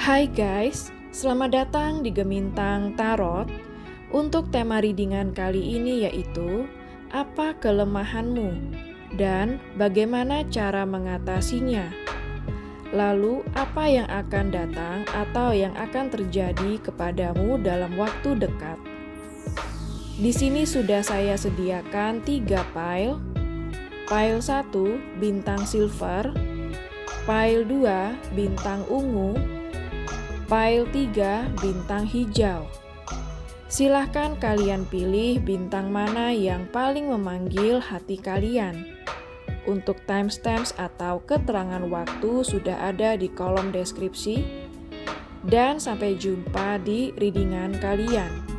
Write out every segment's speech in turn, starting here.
Hai guys, selamat datang di Gemintang Tarot. Untuk tema readingan kali ini yaitu apa kelemahanmu dan bagaimana cara mengatasinya. Lalu apa yang akan datang atau yang akan terjadi kepadamu dalam waktu dekat. Di sini sudah saya sediakan 3 pile. Pile 1 bintang silver, pile 2 bintang ungu, pile 3 bintang hijau. Silahkan kalian pilih bintang mana yang paling memanggil hati kalian. Untuk timestamps atau keterangan waktu sudah ada di kolom deskripsi. Dan sampai jumpa di readingan kalian.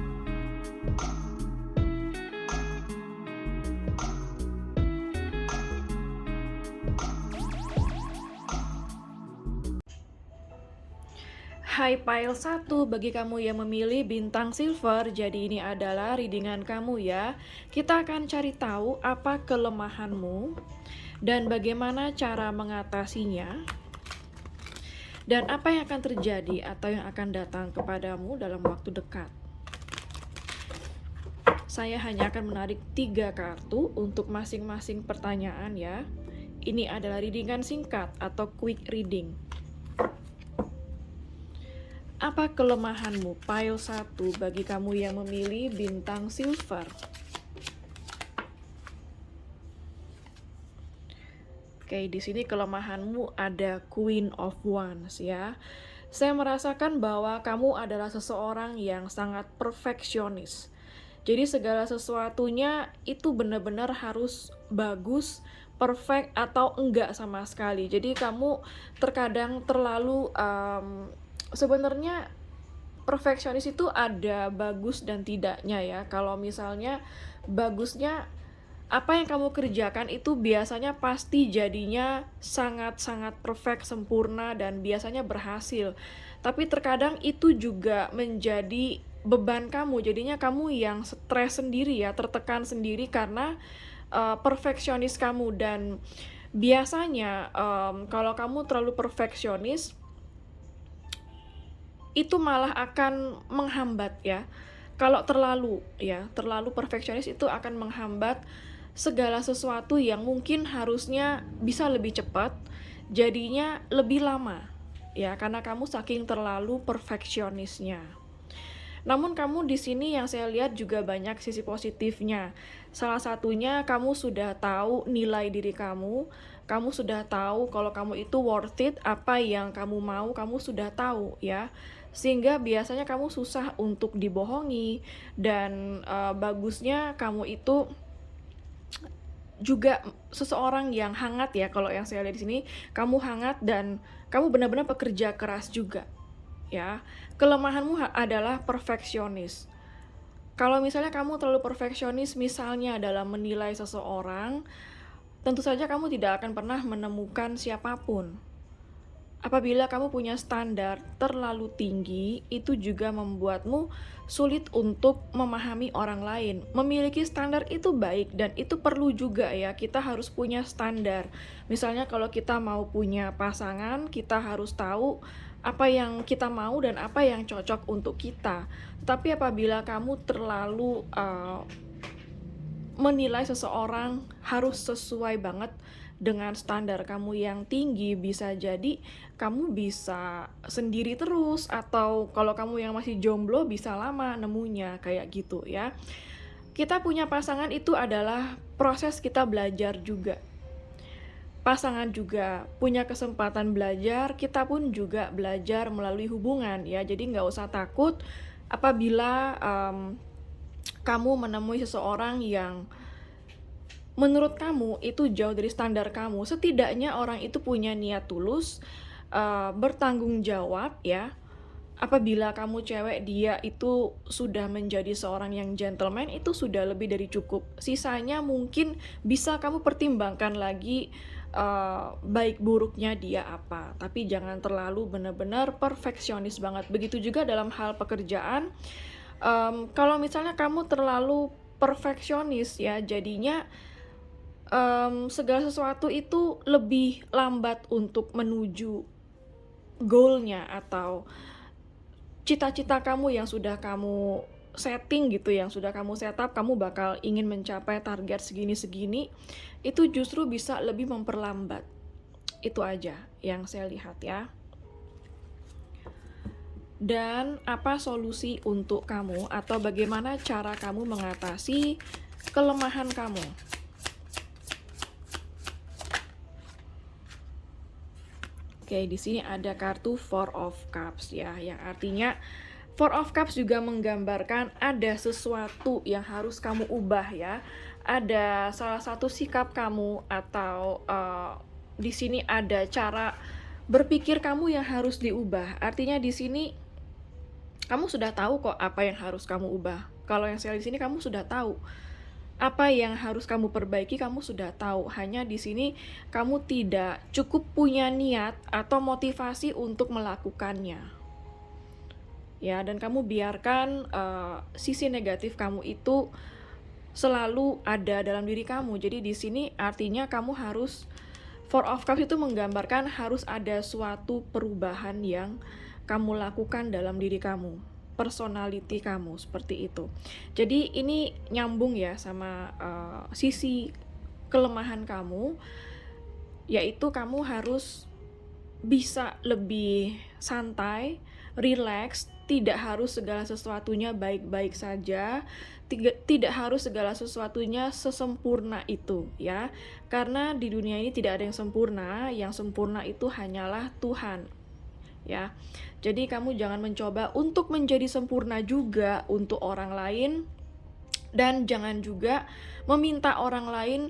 Hai pile 1, bagi kamu yang memilih bintang silver, jadi ini adalah readingan kamu ya. Kita akan cari tahu apa kelemahanmu dan bagaimana cara mengatasinya. Dan apa yang akan terjadi atau yang akan datang kepadamu dalam waktu dekat. Saya hanya akan menarik 3 kartu untuk masing-masing pertanyaan ya. Ini adalah readingan singkat atau quick reading. Apa kelemahanmu? Pile 1 bagi kamu yang memilih bintang silver. Oke, di sini kelemahanmu ada Queen of Wands ya. Saya merasakan bahwa kamu adalah seseorang yang sangat perfeksionis. Jadi segala sesuatunya itu benar-benar harus bagus, perfect atau enggak sama sekali. Jadi kamu terkadang terlalu sebenarnya perfeksionis itu ada bagus dan tidaknya ya. Kalau misalnya bagusnya apa yang kamu kerjakan itu biasanya pasti jadinya sangat-sangat perfect, sempurna dan biasanya berhasil. Tapi terkadang itu juga menjadi beban kamu. Jadinya kamu yang stres sendiri ya, tertekan sendiri karena perfeksionis kamu. Dan biasanya kalau kamu terlalu perfeksionis itu malah akan menghambat ya. Kalau terlalu perfeksionis itu akan menghambat segala sesuatu yang mungkin harusnya bisa lebih cepat, jadinya lebih lama ya, karena kamu saking terlalu perfeksionisnya. Namun kamu di sini yang saya lihat juga banyak sisi positifnya. Salah satunya kamu sudah tahu nilai diri kamu sudah tahu kalau kamu itu worth it, apa yang kamu mau kamu sudah tahu ya. Sehingga biasanya kamu susah untuk dibohongi dan bagusnya kamu itu juga seseorang yang hangat ya. Kalau yang saya lihat di sini kamu hangat dan kamu benar-benar pekerja keras juga ya. Kelemahanmu adalah perfeksionis. Kalau misalnya kamu terlalu perfeksionis misalnya dalam menilai seseorang, tentu saja kamu tidak akan pernah menemukan siapapun. Apabila kamu punya standar terlalu tinggi, itu juga membuatmu sulit untuk memahami orang lain. Memiliki standar itu baik dan itu perlu juga ya, kita harus punya standar. Misalnya kalau kita mau punya pasangan, kita harus tahu apa yang kita mau dan apa yang cocok untuk kita. Tapi apabila kamu terlalu menilai seseorang harus sesuai banget dengan standar kamu yang tinggi, bisa jadi kamu bisa sendiri terus, atau kalau kamu yang masih jomblo bisa lama nemunya kayak gitu ya. Kita punya pasangan itu adalah proses kita belajar juga. Pasangan juga punya kesempatan belajar, kita pun juga belajar melalui hubungan ya. Jadi nggak usah takut apabila kamu menemui seseorang yang menurut kamu itu jauh dari standar kamu. Setidaknya orang itu punya niat tulus, bertanggung jawab ya. Apabila kamu cewek, dia itu sudah menjadi seorang yang gentleman, itu sudah lebih dari cukup. Sisanya mungkin bisa kamu pertimbangkan lagi baik buruknya dia apa. Tapi jangan terlalu benar-benar perfeksionis banget. Begitu juga dalam hal pekerjaan. Kalau misalnya kamu terlalu perfeksionis ya, jadinya segala sesuatu itu lebih lambat untuk menuju goal-nya atau cita-cita kamu yang sudah kamu setting gitu, yang sudah kamu setup, kamu bakal ingin mencapai target segini-segini, itu justru bisa lebih memperlambat. Itu aja yang saya lihat ya. Dan apa solusi untuk kamu atau bagaimana cara kamu mengatasi kelemahan kamu? Oke, di sini ada kartu Four of Cups ya, yang artinya Four of Cups juga menggambarkan ada sesuatu yang harus kamu ubah ya. Ada salah satu sikap kamu atau di sini ada cara berpikir kamu yang harus diubah. Artinya di sini kamu sudah tahu kok apa yang harus kamu ubah. Kalau yang saya di sini kamu sudah tahu apa yang harus kamu perbaiki, kamu sudah tahu. Hanya di sini kamu tidak cukup punya niat atau motivasi untuk melakukannya. Ya, dan kamu biarkan sisi negatif kamu itu selalu ada dalam diri kamu. Jadi di sini artinya kamu harus, Four of Cups itu menggambarkan harus ada suatu perubahan yang kamu lakukan dalam diri kamu, personality kamu, seperti itu. Jadi ini nyambung ya sama sisi kelemahan kamu, yaitu kamu harus bisa lebih santai, relax, tidak harus segala sesuatunya baik-baik saja, tidak harus segala sesuatunya sesempurna itu ya. Karena di dunia ini tidak ada yang sempurna itu hanyalah Tuhan. Ya. Jadi kamu jangan mencoba untuk menjadi sempurna juga untuk orang lain, dan jangan juga meminta orang lain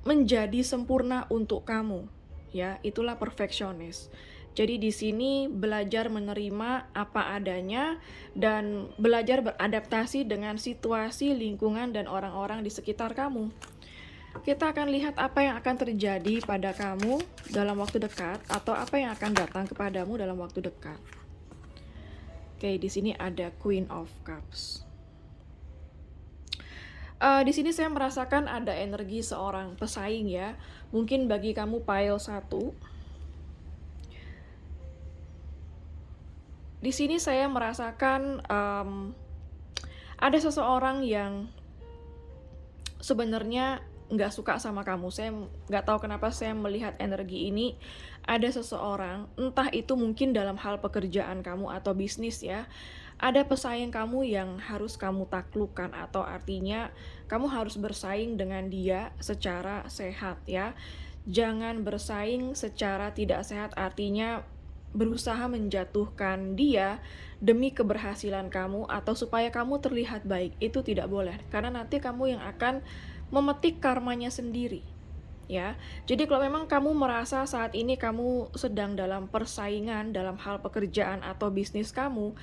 menjadi sempurna untuk kamu. Ya, itulah perfeksionis. Jadi di sini belajar menerima apa adanya dan belajar beradaptasi dengan situasi, lingkungan, dan orang-orang di sekitar kamu. Kita akan lihat apa yang akan terjadi pada kamu dalam waktu dekat atau apa yang akan datang kepadamu dalam waktu dekat. Oke, di sini ada Queen of Cups. Di sini saya merasakan ada energi seorang pesaing ya. Mungkin bagi kamu pile 1. Di sini saya merasakan ada seseorang yang sebenarnya nggak suka sama kamu. Saya nggak tahu kenapa saya melihat energi ini. Ada seseorang, entah itu mungkin dalam hal pekerjaan kamu atau bisnis ya, ada pesaing kamu yang harus kamu taklukkan, atau artinya kamu harus bersaing dengan dia secara sehat ya. Jangan bersaing secara tidak sehat, artinya berusaha menjatuhkan dia demi keberhasilan kamu atau supaya kamu terlihat baik. Itu tidak boleh, karena nanti kamu yang akan memetik karmanya sendiri ya. Jadi kalau memang kamu merasa saat ini kamu sedang dalam persaingan dalam hal pekerjaan atau bisnis kamu,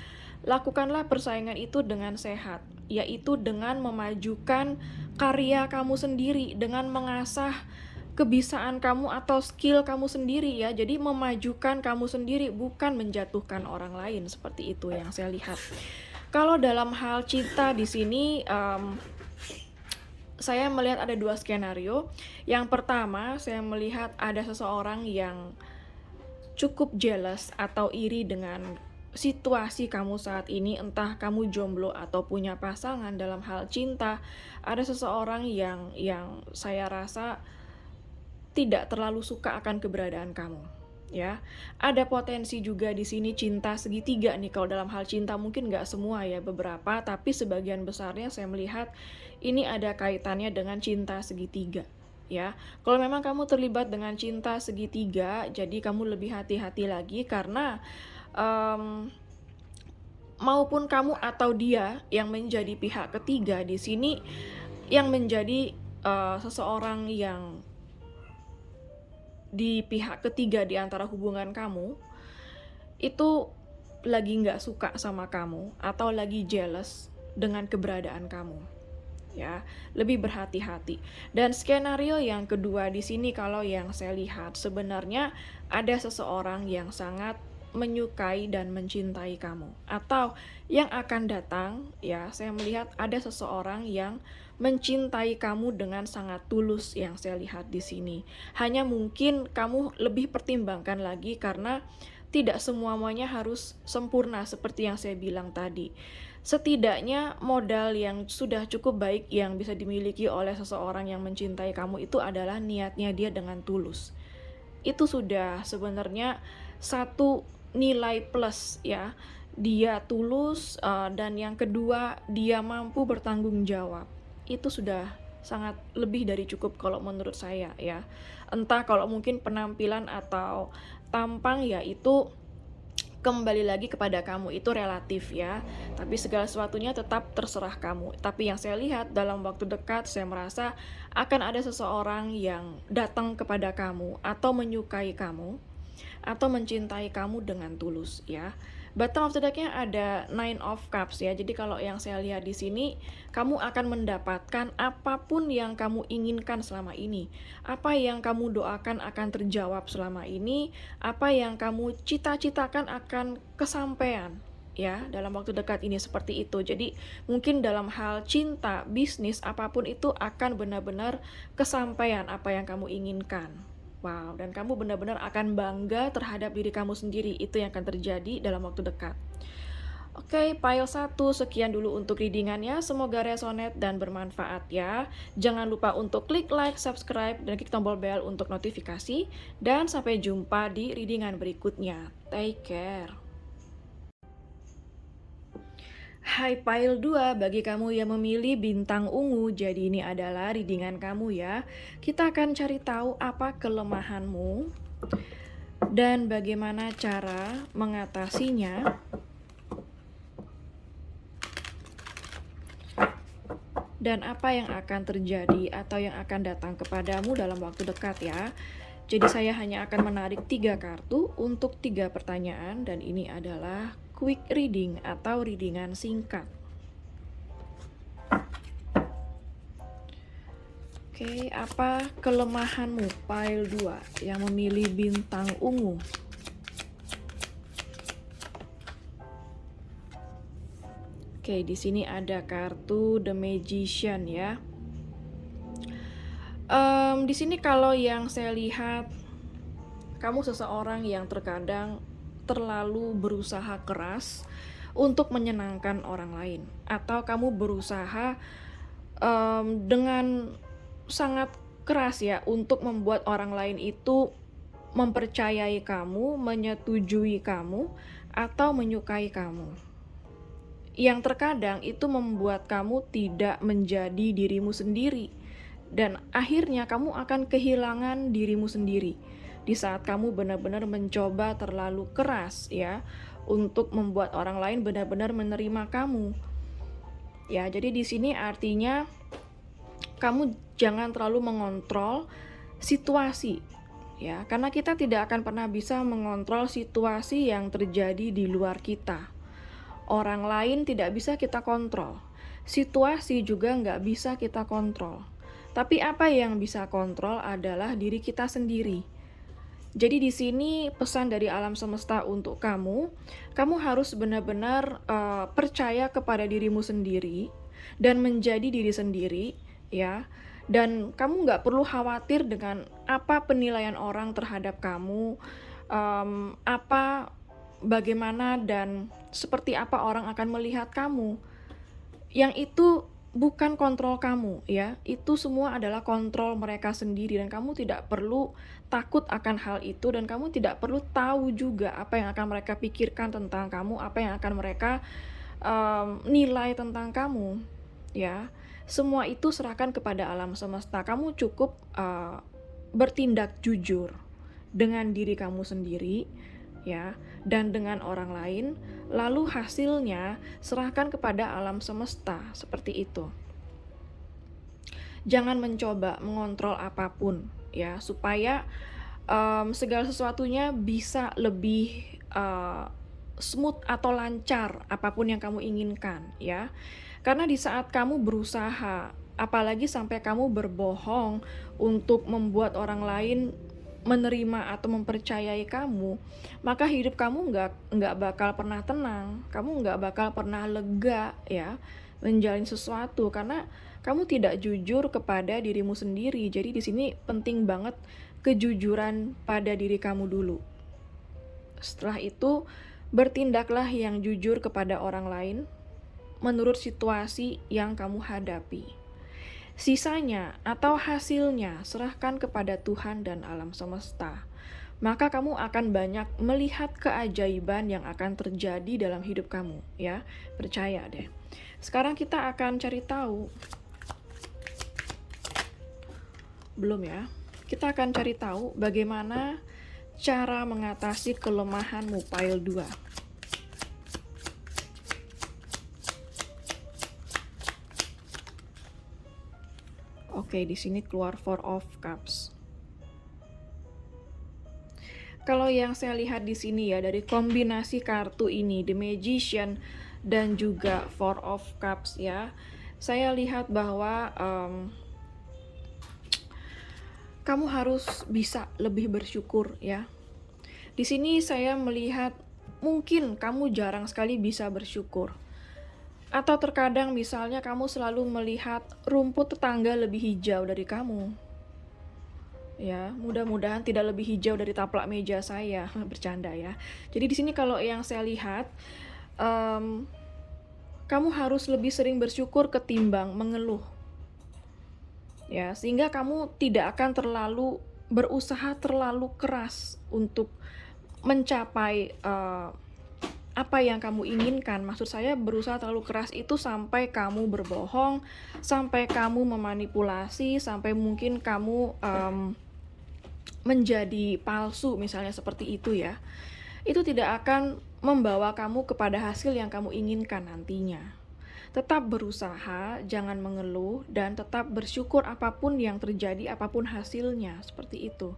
lakukanlah persaingan itu dengan sehat, yaitu dengan memajukan karya kamu sendiri, dengan mengasah kebiasaan kamu atau skill kamu sendiri ya. Jadi memajukan kamu sendiri, bukan menjatuhkan orang lain, seperti itu yang saya lihat. Kalau dalam hal cinta di sini saya melihat ada 2 skenario. Yang pertama, saya melihat ada seseorang yang cukup jealous atau iri dengan situasi kamu saat ini, entah kamu jomblo atau punya pasangan. Dalam hal cinta, ada seseorang yang saya rasa tidak terlalu suka akan keberadaan kamu. Ya, ada potensi juga di sini cinta segitiga nih. Kalau dalam hal cinta mungkin nggak semua ya, beberapa, tapi sebagian besarnya saya melihat ini ada kaitannya dengan cinta segitiga. Ya, kalau memang kamu terlibat dengan cinta segitiga, jadi kamu lebih hati-hati lagi, karena maupun kamu atau dia yang menjadi pihak ketiga di sini, yang menjadi seseorang yang di pihak ketiga di antara hubungan kamu itu lagi nggak suka sama kamu atau lagi jealous dengan keberadaan kamu ya. Lebih berhati-hati. Dan skenario yang kedua di sini, kalau yang saya lihat sebenarnya ada seseorang yang sangat menyukai dan mencintai kamu, atau yang akan datang ya, saya melihat ada seseorang yang mencintai kamu dengan sangat tulus yang saya lihat di sini. Hanya mungkin kamu lebih pertimbangkan lagi karena tidak semuanya harus sempurna seperti yang saya bilang tadi. Setidaknya modal yang sudah cukup baik yang bisa dimiliki oleh seseorang yang mencintai kamu itu adalah niatnya dia dengan tulus. Itu sudah sebenarnya satu nilai plus ya. Dia tulus, dan yang kedua dia mampu bertanggung jawab. Itu sudah sangat lebih dari cukup kalau menurut saya ya. Entah kalau mungkin penampilan atau tampang ya itu kembali lagi kepada kamu, itu relatif ya. Tapi segala sesuatunya tetap terserah kamu. Tapi yang saya lihat dalam waktu dekat, saya merasa akan ada seseorang yang datang kepada kamu atau menyukai kamu atau mencintai kamu dengan tulus ya. Bottom of the deck-nya ada Nine of Cups ya. Jadi kalau yang saya lihat di sini, kamu akan mendapatkan apapun yang kamu inginkan selama ini. Apa yang kamu doakan akan terjawab selama ini, apa yang kamu cita-citakan akan kesampaian ya dalam waktu dekat ini seperti itu. Jadi mungkin dalam hal cinta, bisnis, apapun itu akan benar-benar kesampaian apa yang kamu inginkan. Wow, dan kamu benar-benar akan bangga terhadap diri kamu sendiri. Itu yang akan terjadi dalam waktu dekat. Oke, pile 1 sekian dulu untuk readingannya. Semoga resonate dan bermanfaat ya. Jangan lupa untuk klik like, subscribe, dan klik tombol bell untuk notifikasi. Dan sampai jumpa di readingan berikutnya. Take care. Hai pile 2, bagi kamu yang memilih bintang ungu, jadi ini adalah readingan kamu ya. Kita akan cari tahu apa kelemahanmu dan bagaimana cara mengatasinya. Dan apa yang akan terjadi atau yang akan datang kepadamu dalam waktu dekat ya. Jadi saya hanya akan menarik 3 kartu untuk 3 pertanyaan dan ini adalah quick reading atau readingan singkat. Oke, apa kelemahanmu pile 2 yang memilih bintang ungu? Oke, di sini ada kartu The Magician ya. Di sini kalau yang saya lihat, kamu seseorang yang terkadang terlalu berusaha keras untuk menyenangkan orang lain, atau kamu berusaha dengan sangat keras ya untuk membuat orang lain itu mempercayai kamu, menyetujui kamu, atau menyukai kamu. Yang terkadang itu membuat kamu tidak menjadi dirimu sendiri. Dan akhirnya kamu akan kehilangan dirimu sendiri di saat kamu benar-benar mencoba terlalu keras ya untuk membuat orang lain benar-benar menerima kamu. Ya, jadi di sini artinya kamu jangan terlalu mengontrol situasi ya, karena kita tidak akan pernah bisa mengontrol situasi yang terjadi di luar kita. Orang lain tidak bisa kita kontrol, situasi juga nggak bisa kita kontrol. Tapi apa yang bisa kontrol adalah diri kita sendiri. Jadi di sini pesan dari alam semesta untuk kamu harus benar-benar percaya kepada dirimu sendiri dan menjadi diri sendiri ya. Dan kamu nggak perlu khawatir dengan apa penilaian orang terhadap kamu, bagaimana dan seperti apa orang akan melihat kamu. Yang itu bukan kontrol kamu ya, itu semua adalah kontrol mereka sendiri dan kamu tidak perlu takut akan hal itu dan kamu tidak perlu tahu juga apa yang akan mereka pikirkan tentang kamu, apa yang akan mereka nilai tentang kamu ya. Semua itu serahkan kepada alam semesta. Kamu cukup bertindak jujur dengan diri kamu sendiri ya, dan dengan orang lain, lalu hasilnya serahkan kepada alam semesta, seperti itu. Jangan mencoba mengontrol apapun ya, supaya segala sesuatunya bisa lebih smooth atau lancar apapun yang kamu inginkan ya. Karena di saat kamu berusaha, apalagi sampai kamu berbohong untuk membuat orang lain menerima atau mempercayai kamu, maka hidup kamu nggak bakal pernah tenang, kamu nggak bakal pernah lega ya menjalin sesuatu, karena kamu tidak jujur kepada dirimu sendiri. Jadi di sini penting banget kejujuran pada diri kamu dulu. Setelah itu, bertindaklah yang jujur kepada orang lain menurut situasi yang kamu hadapi. Sisanya atau hasilnya serahkan kepada Tuhan dan alam semesta. Maka kamu akan banyak melihat keajaiban yang akan terjadi dalam hidup kamu, ya. Percaya deh. Sekarang kita akan cari tahu. Belum ya. Kita akan cari tahu bagaimana cara mengatasi kelemahanmu pile 2. Oke, di sini keluar Four of Cups. Kalau yang saya lihat di sini ya, dari kombinasi kartu ini, The Magician dan juga Four of Cups ya, saya lihat bahwa kamu harus bisa lebih bersyukur ya. Di sini saya melihat mungkin kamu jarang sekali bisa bersyukur. Atau terkadang misalnya kamu selalu melihat rumput tetangga lebih hijau dari kamu. Ya, mudah-mudahan tidak lebih hijau dari taplak meja saya. Bercanda ya. Jadi di sini kalau yang saya lihat, kamu harus lebih sering bersyukur ketimbang mengeluh. Ya, sehingga kamu tidak akan terlalu berusaha terlalu keras untuk mencapai apa yang kamu inginkan. Maksud saya berusaha terlalu keras itu sampai kamu berbohong, sampai kamu memanipulasi, sampai mungkin kamu menjadi palsu misalnya seperti itu ya. Itu tidak akan membawa kamu kepada hasil yang kamu inginkan nantinya. Tetap berusaha, jangan mengeluh, dan tetap bersyukur apapun yang terjadi, apapun hasilnya, seperti itu.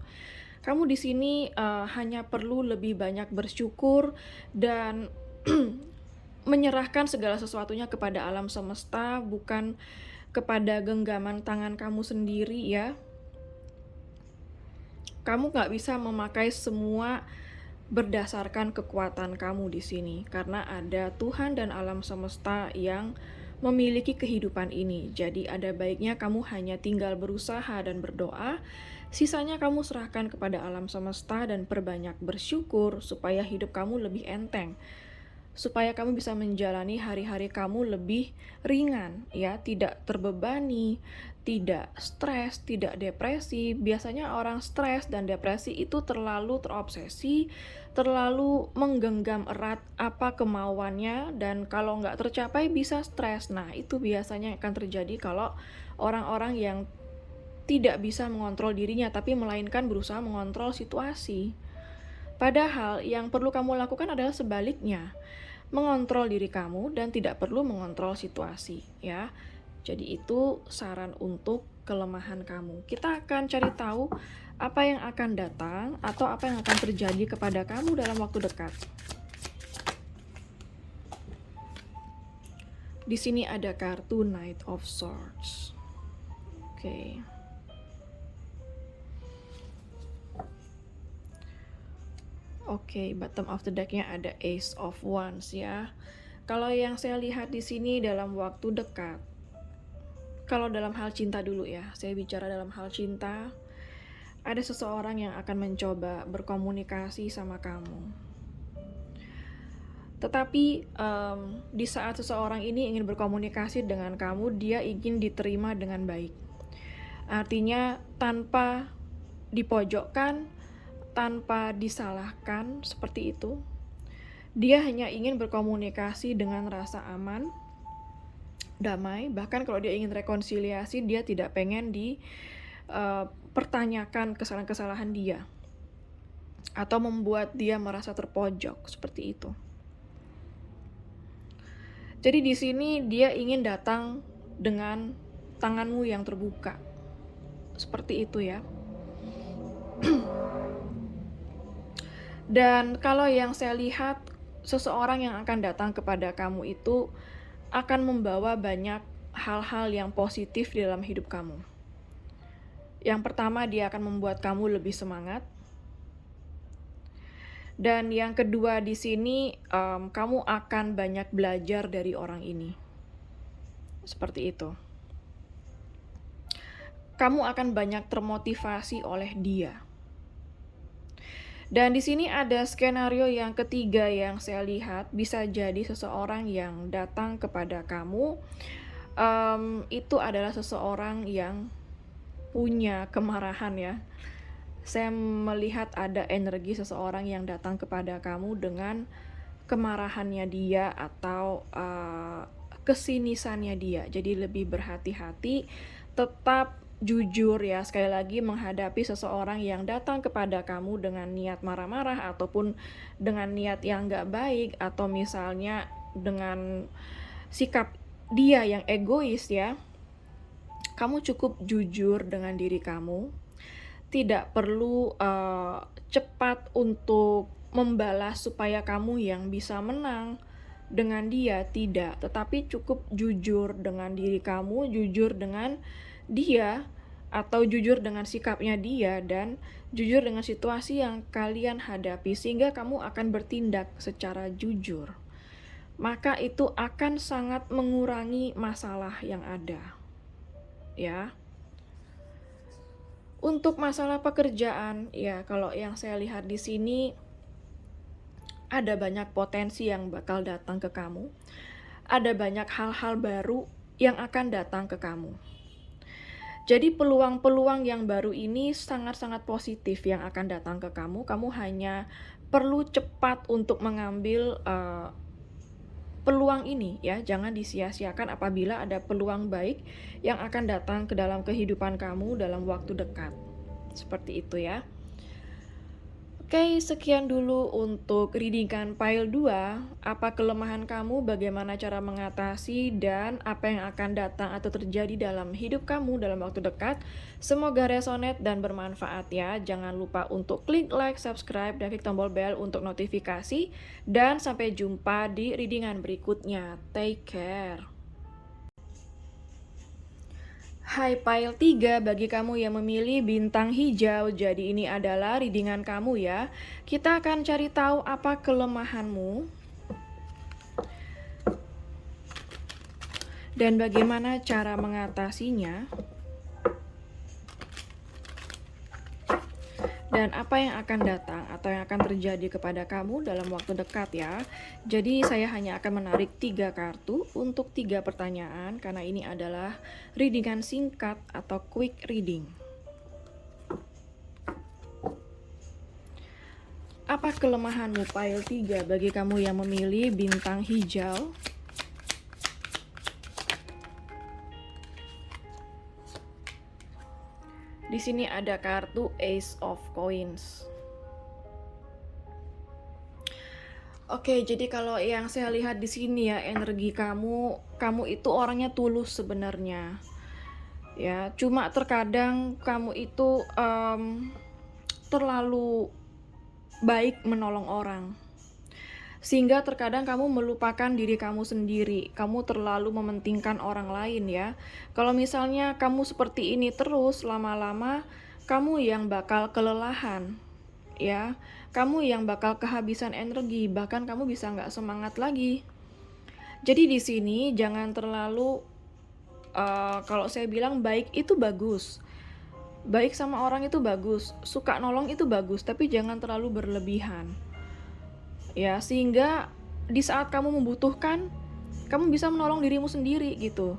Kamu di sini hanya perlu lebih banyak bersyukur dan menyerahkan segala sesuatunya kepada alam semesta, bukan kepada genggaman tangan kamu sendiri ya. Kamu nggak bisa memakai semua berdasarkan kekuatan kamu di sini, karena ada Tuhan dan alam semesta yang memiliki kehidupan ini. Jadi ada baiknya kamu hanya tinggal berusaha dan berdoa. Sisanya kamu serahkan kepada alam semesta dan perbanyak bersyukur supaya hidup kamu lebih enteng. Supaya kamu bisa menjalani hari-hari kamu lebih ringan, ya, tidak terbebani, tidak stres, tidak depresi. Biasanya orang stres dan depresi itu terlalu terobsesi, terlalu menggenggam erat apa kemauannya, dan kalau nggak tercapai bisa stres. Nah, itu biasanya akan terjadi kalau orang-orang yang tidak bisa mengontrol dirinya, tapi melainkan berusaha mengontrol situasi. Padahal yang perlu kamu lakukan adalah sebaliknya, mengontrol diri kamu dan tidak perlu mengontrol situasi, ya. Jadi itu saran untuk kelemahan kamu. Kita akan cari tahu apa yang akan datang atau apa yang akan terjadi kepada kamu dalam waktu dekat. Di sini ada kartu Knight of Swords. Oke. Oke, bottom of the deck-nya ada Ace of Wands ya. Kalau yang saya lihat di sini dalam waktu dekat, kalau dalam hal cinta dulu ya, saya bicara dalam hal cinta, ada seseorang yang akan mencoba berkomunikasi sama kamu. Tetapi di saat seseorang ini ingin berkomunikasi dengan kamu, dia ingin diterima dengan baik. Artinya tanpa dipojokkan, tanpa disalahkan, seperti itu. Dia hanya ingin berkomunikasi dengan rasa aman, damai. Bahkan kalau dia ingin rekonsiliasi, dia tidak pengen dipertanyakan kesalahan-kesalahan dia atau membuat dia merasa terpojok, seperti itu. Jadi di sini dia ingin datang dengan tanganmu yang terbuka, seperti itu ya. Dan kalau yang saya lihat, seseorang yang akan datang kepada kamu itu akan membawa banyak hal-hal yang positif di dalam hidup kamu. Yang pertama, dia akan membuat kamu lebih semangat. Dan yang kedua di sini, kamu akan banyak belajar dari orang ini. Seperti itu. kamu akan banyak termotivasi oleh dia. Dan di sini ada skenario yang ketiga yang saya lihat, bisa jadi seseorang yang datang kepada kamu, itu adalah seseorang yang punya kemarahan ya. Saya melihat ada energi seseorang yang datang kepada kamu dengan kemarahannya dia atau kesinisannya dia. Jadi lebih berhati-hati, tetap jujur ya, sekali lagi menghadapi seseorang yang datang kepada kamu dengan niat marah-marah ataupun dengan niat yang gak baik, atau misalnya dengan sikap dia yang egois ya. Kamu cukup jujur dengan diri kamu, tidak perlu cepat untuk membalas supaya kamu yang bisa menang dengan dia, tidak, tetapi cukup jujur dengan diri kamu, jujur dengan dia, atau jujur dengan sikapnya dia, dan jujur dengan situasi yang kalian hadapi, sehingga kamu akan bertindak secara jujur. Maka itu akan sangat mengurangi masalah yang ada, ya. Untuk masalah pekerjaan, ya kalau yang saya lihat di sini ada banyak potensi yang bakal datang ke kamu. Ada banyak hal-hal baru yang akan datang ke kamu. Jadi peluang-peluang yang baru ini sangat-sangat positif yang akan datang ke kamu. Kamu hanya perlu cepat untuk mengambil peluang ini ya. Jangan disia-siakan apabila ada peluang baik yang akan datang ke dalam kehidupan kamu dalam waktu dekat. Seperti itu ya. Oke, sekian dulu untuk readingan pile 2. Apa kelemahan kamu, bagaimana cara mengatasi, dan apa yang akan datang atau terjadi dalam hidup kamu dalam waktu dekat. Semoga resonate dan bermanfaat ya. Jangan lupa untuk klik like, subscribe, dan klik tombol bell untuk notifikasi. Dan sampai jumpa di readingan berikutnya. Take care. Hai pile 3, bagi kamu yang memilih bintang hijau, jadi ini adalah readingan kamu ya. Kita akan cari tahu apa kelemahanmu dan bagaimana cara mengatasinya, dan apa yang akan datang atau yang akan terjadi kepada kamu dalam waktu dekat ya. Jadi saya hanya akan menarik 3 kartu untuk 3 pertanyaan karena ini adalah readingan singkat atau quick reading. Apa kelemahanmu pile 3 bagi kamu yang memilih bintang hijau? Di sini ada kartu Ace of Coins. Oke, jadi kalau yang saya lihat di sini ya, energi kamu itu orangnya tulus sebenarnya. Ya, cuma terkadang kamu itu terlalu baik menolong orang. Sehingga terkadang kamu melupakan diri kamu sendiri. Kamu terlalu mementingkan orang lain ya. Kalau misalnya kamu seperti ini terus, lama-lama kamu yang bakal kelelahan ya. Kamu yang bakal kehabisan energi, bahkan kamu bisa nggak semangat lagi. Jadi di sini jangan terlalu kalau saya bilang baik itu bagus. Baik sama orang itu bagus, suka nolong itu bagus, tapi jangan terlalu berlebihan. Ya, sehingga di saat kamu membutuhkan, kamu bisa menolong dirimu sendiri gitu.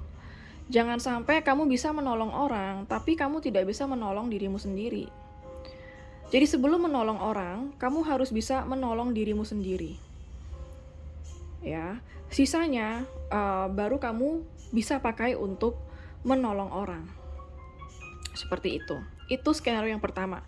Jangan sampai kamu bisa menolong orang, tapi kamu tidak bisa menolong dirimu sendiri. Jadi sebelum menolong orang, kamu harus bisa menolong dirimu sendiri. Ya, sisanya baru kamu bisa pakai untuk menolong orang. Seperti itu. Itu skenario yang pertama.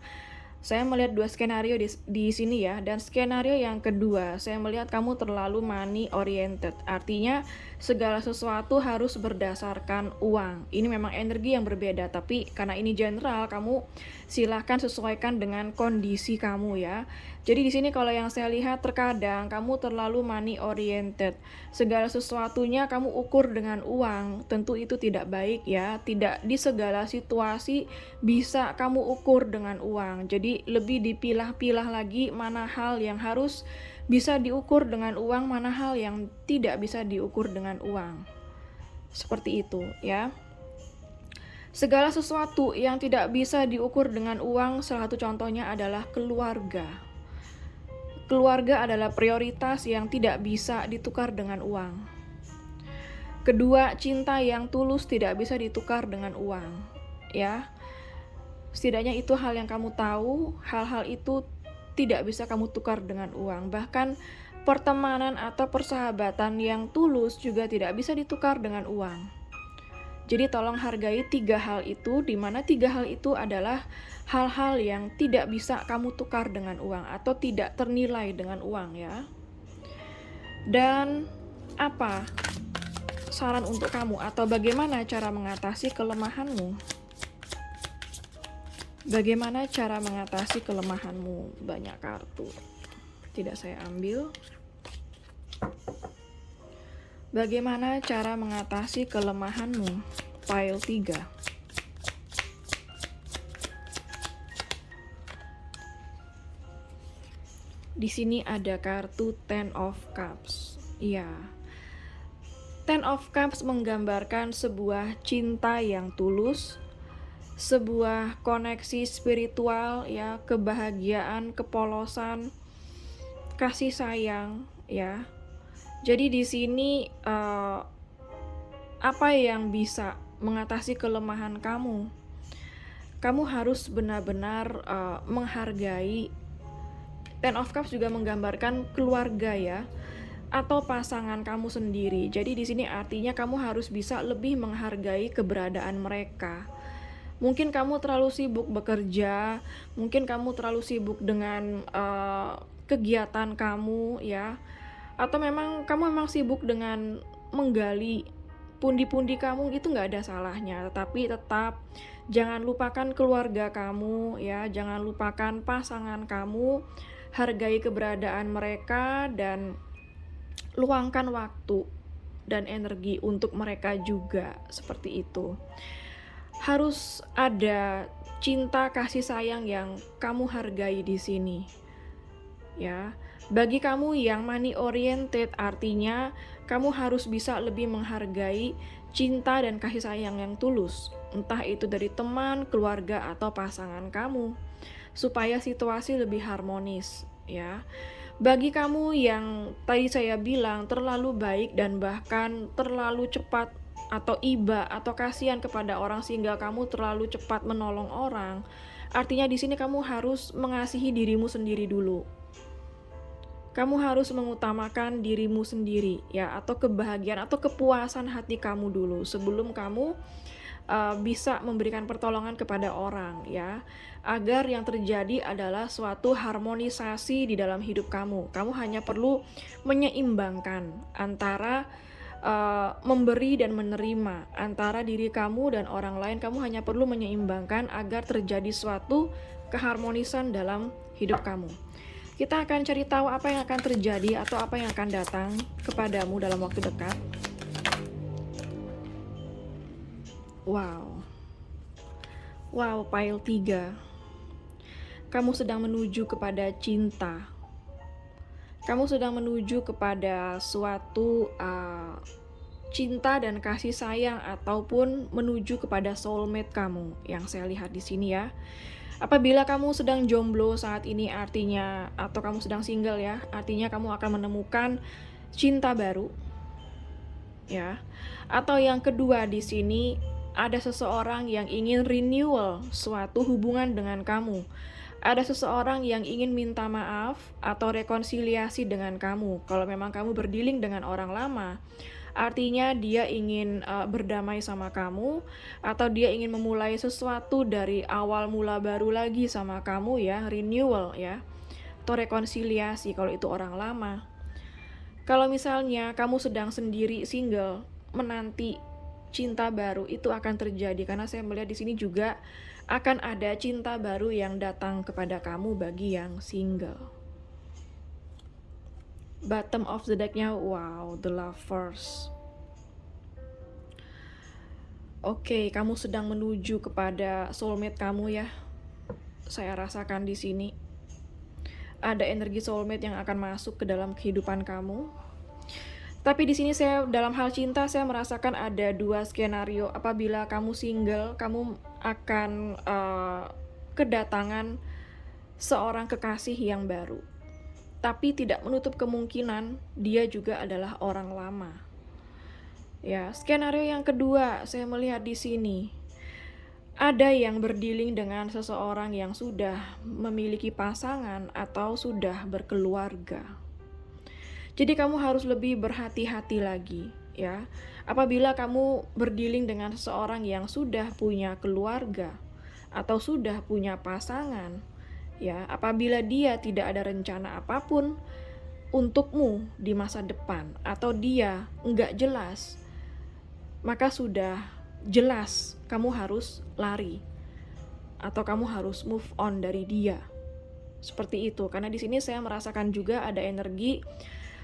Saya melihat 2 skenario di sini ya, dan skenario yang kedua, saya melihat kamu terlalu money oriented. Artinya segala sesuatu harus berdasarkan uang. Ini memang energi yang berbeda, tapi karena ini general, kamu silahkan sesuaikan dengan kondisi kamu ya. Jadi di sini kalau yang saya lihat terkadang kamu terlalu money oriented. Segala sesuatunya kamu ukur dengan uang. Tentu itu tidak baik ya. Tidak di segala situasi bisa kamu ukur dengan uang. Jadi lebih dipilah-pilah lagi mana hal yang harus bisa diukur dengan uang, mana hal yang tidak bisa diukur dengan uang. Seperti itu ya. Segala sesuatu yang tidak bisa diukur dengan uang, salah satu contohnya adalah keluarga. Keluarga adalah prioritas yang tidak bisa ditukar dengan uang. Kedua, cinta yang tulus tidak bisa ditukar dengan uang. Ya, setidaknya itu hal yang kamu tahu, hal-hal itu tidak bisa kamu tukar dengan uang. Bahkan pertemanan atau persahabatan yang tulus juga tidak bisa ditukar dengan uang. Jadi tolong hargai 3 hal itu, di mana 3 hal itu adalah hal-hal yang tidak bisa kamu tukar dengan uang atau tidak ternilai dengan uang ya. Dan apa saran untuk kamu atau bagaimana cara mengatasi kelemahanmu? Bagaimana cara mengatasi kelemahanmu? Banyak kartu. Tidak saya ambil. Bagaimana cara mengatasi kelemahanmu? Pile 3. Di sini ada kartu Ten of Cups. Iya. Ten of Cups menggambarkan sebuah cinta yang tulus, sebuah koneksi spiritual ya, kebahagiaan, kepolosan, kasih sayang ya. Jadi di sini apa yang bisa mengatasi kelemahan kamu? Kamu harus benar-benar menghargai. Ten of Cups juga menggambarkan keluarga ya, atau pasangan kamu sendiri. Jadi di sini artinya kamu harus bisa lebih menghargai keberadaan mereka. Mungkin kamu terlalu sibuk bekerja, mungkin kamu terlalu sibuk dengan kegiatan kamu ya, atau kamu memang sibuk dengan menggali pundi-pundi kamu, itu nggak ada salahnya. Tetapi tetap jangan lupakan keluarga kamu ya, jangan lupakan pasangan kamu, hargai keberadaan mereka dan luangkan waktu dan energi untuk mereka juga, seperti itu. Harus ada cinta kasih sayang yang kamu hargai di sini. Ya, bagi kamu yang money oriented artinya kamu harus bisa lebih menghargai cinta dan kasih sayang yang tulus, entah itu dari teman, keluarga atau pasangan kamu, supaya situasi lebih harmonis, ya. Bagi kamu yang tadi saya bilang terlalu baik dan bahkan terlalu cepat atau iba atau kasihan kepada orang sehingga kamu terlalu cepat menolong orang, artinya di sini kamu harus mengasihi dirimu sendiri dulu. Kamu harus mengutamakan dirimu sendiri ya, atau kebahagiaan atau kepuasan hati kamu dulu sebelum kamu bisa memberikan pertolongan kepada orang ya, agar yang terjadi adalah suatu harmonisasi di dalam hidup kamu. Kamu hanya perlu menyeimbangkan antara memberi dan menerima, antara diri kamu dan orang lain. Kamu hanya perlu menyeimbangkan agar terjadi suatu keharmonisan dalam hidup kamu. Kita akan cari tahu apa yang akan terjadi atau apa yang akan datang kepadamu dalam waktu dekat. Wow, pile 3. Kamu sedang menuju kepada cinta. Kamu sedang menuju kepada suatu cinta dan kasih sayang, ataupun menuju kepada soulmate kamu yang saya lihat di sini ya. Apabila kamu sedang jomblo saat ini artinya, atau kamu sedang single ya, artinya kamu akan menemukan cinta baru. Ya. Atau yang kedua di sini ada seseorang yang ingin renewal suatu hubungan dengan kamu. Ada seseorang yang ingin minta maaf atau rekonsiliasi dengan kamu. Kalau memang kamu berdealing dengan orang lama, artinya dia ingin berdamai sama kamu, atau dia ingin memulai sesuatu dari awal mula baru lagi sama kamu ya, renewal ya, atau rekonsiliasi kalau itu orang lama. Kalau misalnya kamu sedang sendiri single, menanti cinta baru, itu akan terjadi karena saya melihat di sini juga akan ada cinta baru yang datang kepada kamu bagi yang single. Bottom of the deck-nya, wow, the Lovers. Oke, kamu sedang menuju kepada soulmate kamu ya. Saya rasakan di sini ada energi soulmate yang akan masuk ke dalam kehidupan kamu. Tapi di sini saya dalam hal cinta saya merasakan ada 2 skenario. Apabila kamu single, kamu akan, kedatangan seorang kekasih yang baru. Tapi tidak menutup kemungkinan dia juga adalah orang lama. Ya, skenario yang kedua saya melihat di sini, ada yang berdealing dengan seseorang yang sudah memiliki pasangan atau sudah berkeluarga. Jadi kamu harus lebih berhati-hati lagi, ya. Apabila kamu berdealing dengan seseorang yang sudah punya keluarga atau sudah punya pasangan, ya, apabila dia tidak ada rencana apapun untukmu di masa depan atau dia enggak jelas, maka sudah jelas kamu harus lari atau kamu harus move on dari dia. Seperti itu, karena di sini saya merasakan juga ada energi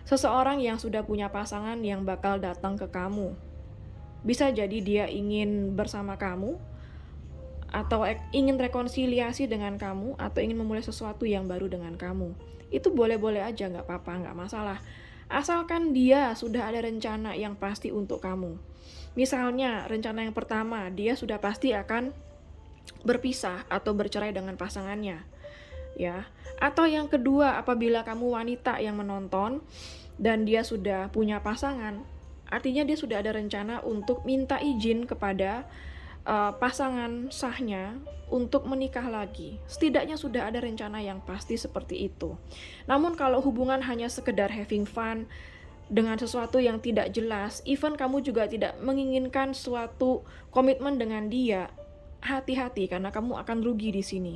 seseorang yang sudah punya pasangan yang bakal datang ke kamu. Bisa jadi dia ingin bersama kamu, atau ingin rekonsiliasi dengan kamu, atau ingin memulai sesuatu yang baru dengan kamu. Itu boleh-boleh aja, nggak apa-apa, nggak masalah. Asalkan dia sudah ada rencana yang pasti untuk kamu. Misalnya, rencana yang pertama, dia sudah pasti akan berpisah atau bercerai dengan pasangannya, ya. Atau yang kedua, apabila kamu wanita yang menonton dan dia sudah punya pasangan, artinya dia sudah ada rencana untuk minta izin kepada pasangan sahnya untuk menikah lagi. Setidaknya sudah ada rencana yang pasti seperti itu. Namun kalau hubungan hanya sekedar having fun dengan sesuatu yang tidak jelas, even kamu juga tidak menginginkan suatu komitmen dengan dia, hati-hati karena kamu akan rugi di sini.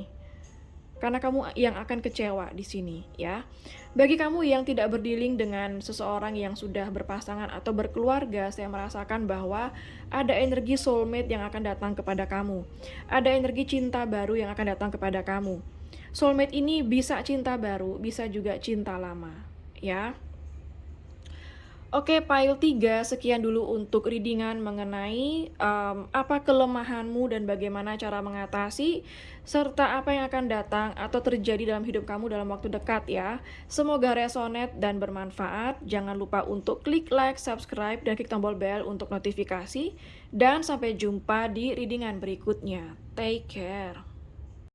Karena kamu yang akan kecewa di sini, ya. Bagi kamu yang tidak berdealing dengan seseorang yang sudah berpasangan atau berkeluarga, saya merasakan bahwa ada energi soulmate yang akan datang kepada kamu. Ada energi cinta baru yang akan datang kepada kamu. Soulmate ini bisa cinta baru, bisa juga cinta lama, ya. Oke, pile 3, sekian dulu untuk readingan mengenai apa kelemahanmu dan bagaimana cara mengatasi, serta apa yang akan datang atau terjadi dalam hidup kamu dalam waktu dekat ya. Semoga resonate dan bermanfaat. Jangan lupa untuk klik like, subscribe, dan klik tombol bell untuk notifikasi. Dan sampai jumpa di readingan berikutnya. Take care.